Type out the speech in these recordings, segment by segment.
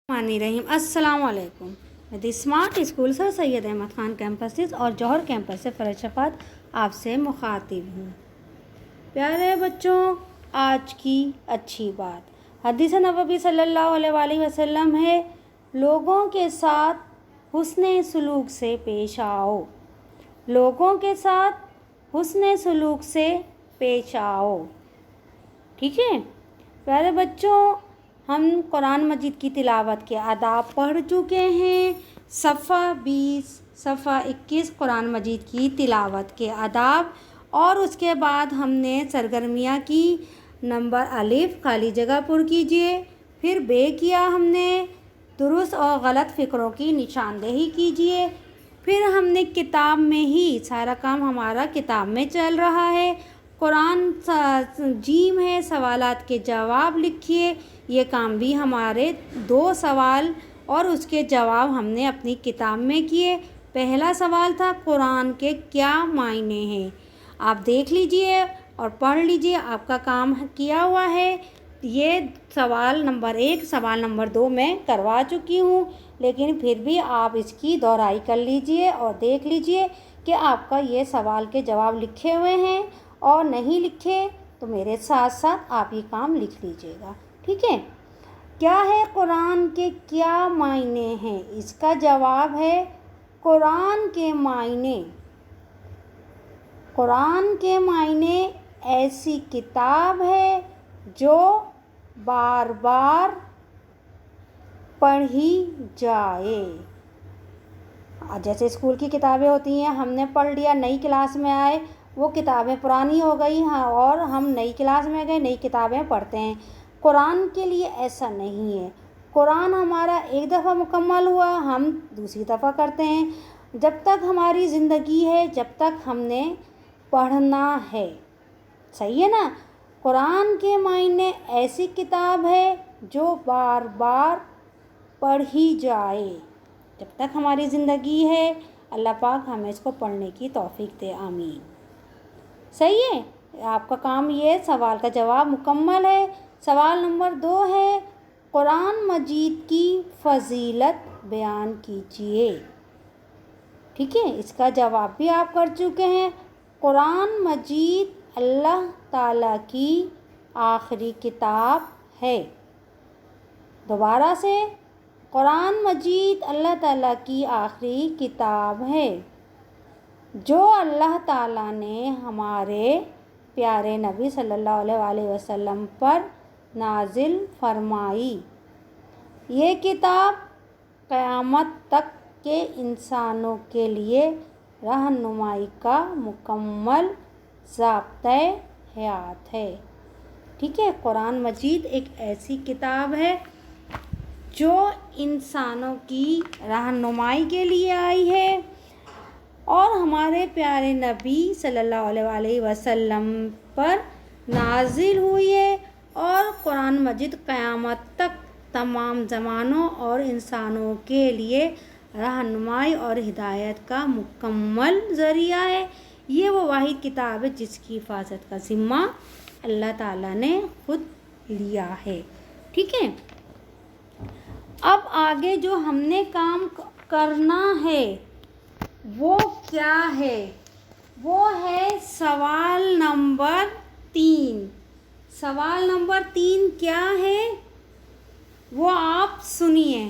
रहीम अस्सलाम वालेकुम। The smart school sir Syed Ahmad Khan campus और जौहर कैंपस से फ़रज शफ़ात आपसे मुखातिब हूँ। प्यारे बच्चों, आज की अच्छी बात हदीस नबवी सल्लल्लाहु अलैहि वसल्लम है, लोगों के साथ हुस्ने सलूक से पेश आओ। लोगों के साथ हुस्ने सलूक से पेश आओ। ठीक है प्यारे बच्चों, हम कुरान मजीद की तिलावत के आदाब पढ़ चुके हैं। सफ़ा 20 सफ़ा 21 कुरान मजीद की तिलावत के आदाब, और उसके बाद हमने सरगर्मियाँ की। नंबर अलिफ खाली जगह पुर कीजिए, फिर बे किया हमने, दुरुस्त और गलत फ़िक्रों की निशानदेही कीजिए। फिर हमने किताब में ही सारा काम हमारा किताब में चल रहा है। कुरान जीम है, सवालात के जवाब लिखिए। ये काम भी हमारे 2 सवाल और उसके जवाब हमने अपनी किताब में किए। पहला सवाल था कुरान के क्या मायने हैं। आप देख लीजिए और पढ़ लीजिए, आपका काम किया हुआ है। ये सवाल नंबर 1 सवाल नंबर 2 मैं करवा चुकी हूँ, लेकिन फिर भी आप इसकी दोहराई कर लीजिए और देख लीजिए कि आपका ये सवाल के जवाब लिखे हुए हैं, और नहीं लिखे तो मेरे साथ साथ आप ये काम लिख लीजिएगा। ठीक है। क्या है कुरान के क्या मायने हैं? इसका जवाब है कुरान के मायने ऐसी किताब है जो बार बार पढ़ी जाए। जैसे स्कूल की किताबें होती हैं, हमने पढ़ लिया, नई क्लास में आए, वो किताबें पुरानी हो गई हाँ, और हम नई क्लास में गए, नई किताबें पढ़ते हैं। कुरान के लिए ऐसा नहीं है। कुरान हमारा एक दफ़ा मुकम्मल हुआ, हम दूसरी दफ़ा करते हैं। जब तक हमारी ज़िंदगी है, जब तक हमने पढ़ना है। सही है ना। कुरान के मायने ऐसी किताब है जो बार बार पढ़ी जाए। जब तक हमारी ज़िंदगी है, अल्लाह पाक हमें इसको पढ़ने की तौफीक दे, आमीन। सही है। आपका काम ये सवाल का जवाब मुकम्मल है। सवाल नंबर 2 है कुरान मजीद की फ़जीलत बयान कीजिए। ठीक है, इसका जवाब भी आप कर चुके हैं। कुरान मजीद अल्लाह ताला की आखिरी किताब है। दोबारा से, कुरान मजीद अल्लाह ताला की आखिरी किताब है जो अल्लाह ताला ने हमारे प्यारे नबी सल्लल्लाहु अलैहि वसल्लम पर नाजिल फरमाई। ये किताब क़यामत तक के इंसानों के लिए रहनुमाई का मुकम्मल ज़ाब्ता हयात है। ठीक है, कुरान मजीद एक ऐसी किताब है जो इंसानों की रहनुमाई के लिए आई है और हमारे प्यारे नबी सल्लल्लाहु अलैहि वसल्लम पर नाजिल हुई है, और कुरान मजीद क़यामत तक तमाम ज़मानों और इंसानों के लिए रहनुमाई और हिदायत का मुकम्मल ज़रिया है। ये वो वाहिद किताब है जिसकी हिफाजत का ज़िम्मा अल्लाह ताला ने खुद लिया है। ठीक है। अब आगे जो हमने काम करना है वो क्या है? वो है सवाल नंबर 3। सवाल नंबर 3 क्या है वो आप सुनिए।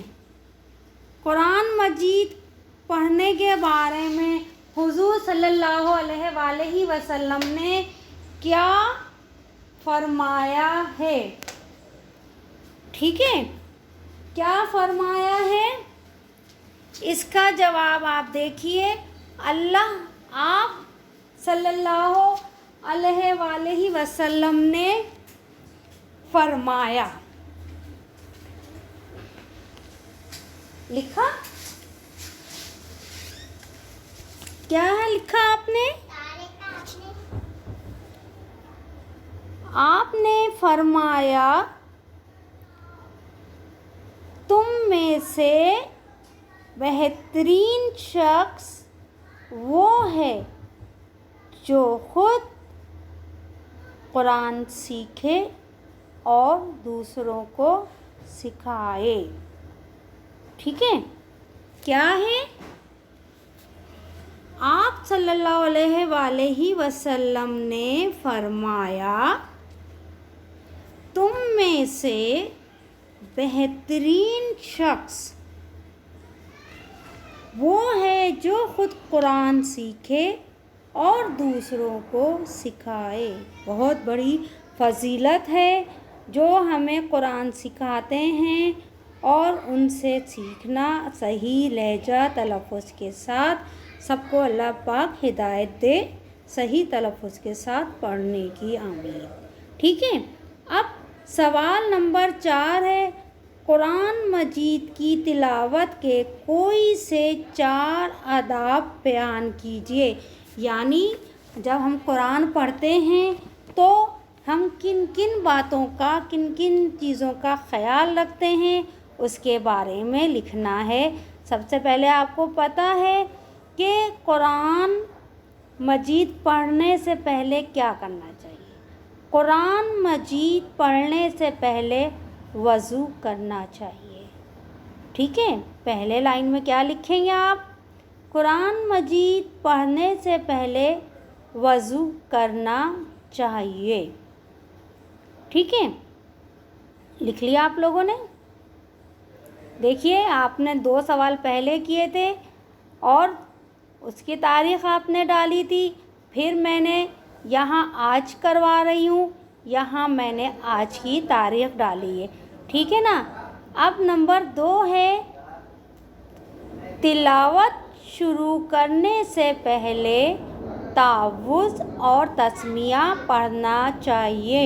कुरान मजीद पढ़ने के बारे में हुज़ूर सल्लल्लाहु अलैहि वसल्लम ने क्या फरमाया है? ठीक है, क्या फरमाया है? इसका जवाब आप देखिए। आप सल्लल्लाहु अलैहि वसल्लम ने फरमाया। लिखा क्या है? लिखा आपने फरमाया तुम में से बेहतरीन शख्स वो है जो खुद कुरान सीखे और दूसरों को सिखाए। ٹھیک ہے، کیا ہے؟ آپ صلی اللہ علیہ وآلہ وسلم نے فرمایا تم میں سے بہترین شخص وہ ہے جو خود قرآن سیکھے اور دوسروں کو سکھائے۔ بہت بڑی فضیلت ہے جو ہمیں قرآن سکھاتے ہیں اور ان سے سیکھنا، صحیح لہجہ تلفظ کے ساتھ۔ سب کو اللہ پاک ہدایت دے صحیح تلفظ کے ساتھ پڑھنے کی، آمین۔ ٹھیک ہے، اب سوال نمبر 4 ہے، قرآن مجید کی تلاوت کے کوئی سے 4 آداب بیان کیجیے۔ یعنی جب ہم قرآن پڑھتے ہیں تو ہم کن کن باتوں کا، کن کن چیزوں کا خیال رکھتے ہیں، اس کے بارے میں لکھنا ہے۔ سب سے پہلے آپ کو پتہ ہے کہ قرآن مجید پڑھنے سے پہلے کیا کرنا چاہیے؟ قرآن مجید پڑھنے سے پہلے وضو کرنا چاہیے۔ ٹھیک ہے، پہلے لائن میں کیا لکھیں گے آپ؟ قرآن مجید پڑھنے سے پہلے وضو کرنا چاہیے۔ ٹھیک ہے، لکھ لیا آپ لوگوں نے؟ دیکھیے، آپ نے 2 سوال پہلے کیے تھے اور اس کی تاریخ آپ نے ڈالی تھی، پھر میں نے یہاں آج کروا رہی ہوں، یہاں میں نے آج کی تاریخ ڈالی ہے۔ ٹھیک ہے نا؟ اب نمبر 2 ہے، تلاوت شروع کرنے سے پہلے تعوذ اور تسمیہ پڑھنا چاہیے۔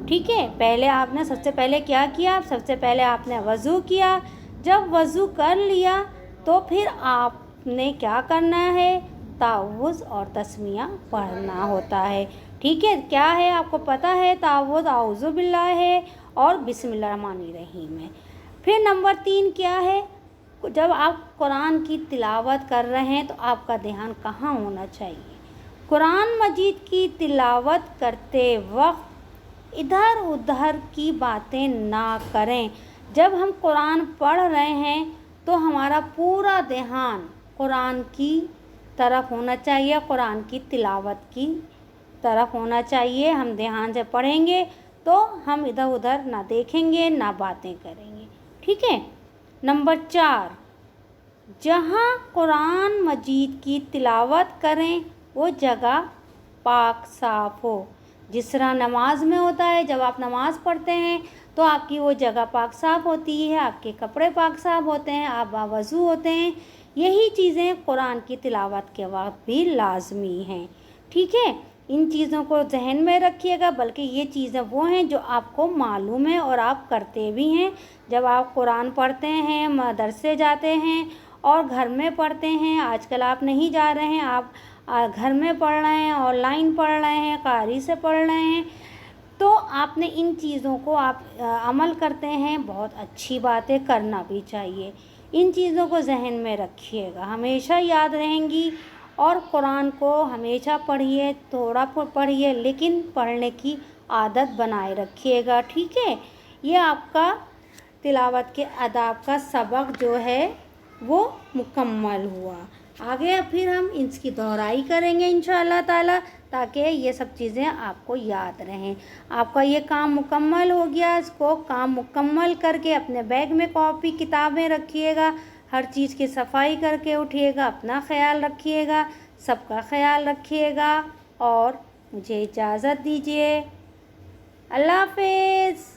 ٹھیک ہے، پہلے آپ نے سب سے پہلے کیا کیا؟ سب سے پہلے آپ نے وضو کیا۔ جب وضو کر لیا تو پھر آپ نے کیا کرنا ہے؟ تعوذ اور تسمیہ پڑھنا ہوتا ہے۔ ٹھیک ہے، کیا ہے آپ کو پتہ ہے؟ تعوذ اعوذ باللہ ہے اور بسم اللہ الرحمن الرحیم ہے۔ پھر نمبر 3 کیا ہے؟ جب آپ قرآن کی تلاوت کر رہے ہیں تو آپ کا دھیان کہاں ہونا چاہیے؟ قرآن مجید کی تلاوت کرتے وقت ادھر ادھر کی باتیں نہ کریں۔ جب ہم قرآن پڑھ رہے ہیں تو ہمارا پورا دھیان قرآن کی طرف ہونا چاہیے، قرآن کی تلاوت کی طرف ہونا چاہیے۔ ہم دھیان سے پڑھیں گے تو ہم ادھر ادھر نہ دیکھیں گے، نہ باتیں کریں گے۔ ٹھیک ہے، نمبر 4، جہاں قرآن مجید کی تلاوت کریں وہ جگہ پاک صاف ہو، جس طرح نماز میں ہوتا ہے، جب آپ نماز پڑھتے ہیں تو آپ کی وہ جگہ پاک صاف ہوتی ہے، آپ کے کپڑے پاک صاف ہوتے ہیں، آپ باوضو ہوتے ہیں۔ یہی چیزیں قرآن کی تلاوت کے وقت بھی لازمی ہیں۔ ٹھیک ہے، ان چیزوں کو ذہن میں رکھیے گا، بلکہ یہ چیزیں وہ ہیں جو آپ کو معلوم ہے اور آپ کرتے بھی ہیں۔ جب آپ قرآن پڑھتے ہیں، مدرسے جاتے ہیں اور گھر میں پڑھتے ہیں، آج کل آپ نہیں جا رہے ہیں، آپ گھر میں پڑھ رہے ہیں، آن لائن پڑھ رہے ہیں، قاری سے پڑھ رہے ہیں، تو آپ نے ان چیزوں کو آپ عمل کرتے ہیں، بہت اچھی باتیں کرنا بھی چاہیے۔ ان چیزوں کو ذہن میں رکھیے گا، ہمیشہ یاد رہیں گی۔ اور قرآن کو ہمیشہ پڑھیے، تھوڑا پڑھیے لیکن پڑھنے کی عادت بنائے رکھیے گا۔ ٹھیک ہے، یہ آپ کا تلاوت کے آداب کا سبق جو ہے وہ مکمل ہوا۔ آگے پھر ہم اس کی دہرائی کریں گے انشاءاللہ تعالی، تاکہ یہ سب چیزیں آپ کو یاد رہیں۔ آپ کا یہ کام مکمل ہو گیا، اس کو کام مکمل کر کے اپنے بیگ میں کاپی کتابیں رکھیے گا، ہر چیز کی صفائی کر کے اٹھیے گا، اپنا خیال رکھیے گا، سب کا خیال رکھیے گا، اور مجھے اجازت دیجیے۔ اللہ حافظ۔